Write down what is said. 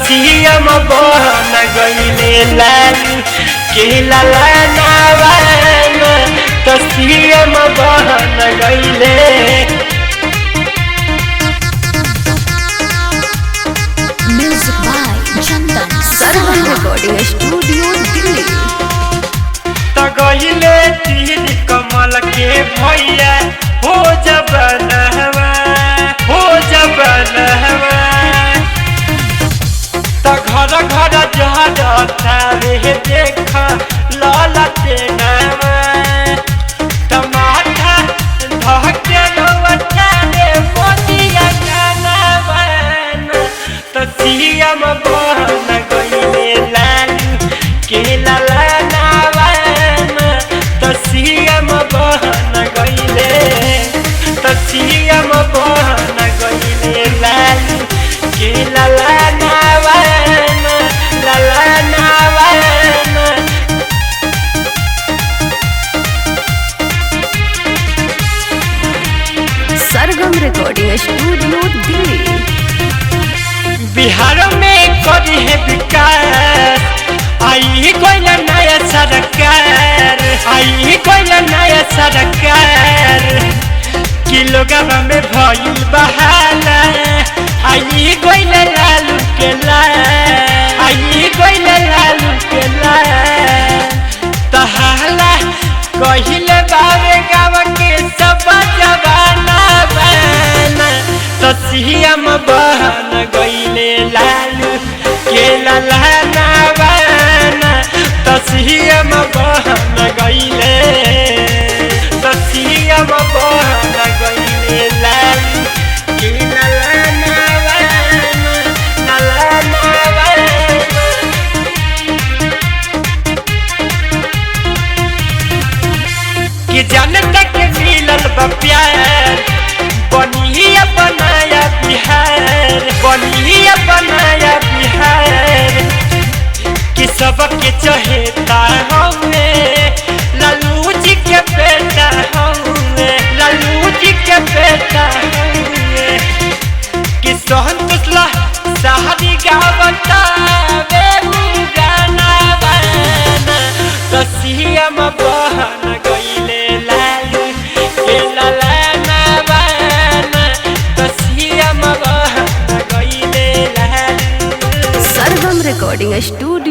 CM बन गईले लालू के ललनावन तो सीएम बन गईले। Music by Chandan Sargam recording studio Delhi. तो गईले तीर कमल के भैया हो जबनहवा हो जबनहवा। तो घर घर जहरता रे देख ललते नवा। टमाटा धके लवटा रे मोतिया गानावन तो सीएम बन गईले लालू के ललनावन तो सीएम बन गईले। तो सीएम बन गईले लालू के ललनावन ललनावन। सरगम रिकॉर्डिंग स्टूडियो दिल्ली। बिहार में करी है विकास आई कोई नया सरकार आई कोई नया सरकार कि लोगों में भइल बहाला आई कोई लालू के लाल आई कोई लालू के लाल। तहला कहिले बाबे गाँव के सब जवाना बना तो सीएम बन गईले लालू के ललनावन तो सीएम बन गईले। तो सीएम बन गईले लालू के ललनावन ललनावन। कि जनता के मिलल बा प्यार बनिया बनाया बिहार बनिया बनाया बिहार कि सबके चहेता हमें लालू जी के बेटा हमें लालू जी के बेटा हमें कि संतोषला शादी गावता वे गाना बना तो सीएम बन गईले लालू के ललनावन तो सीएम बन गईले लालू। सरगम रिकॉर्डिंग स्टूडियो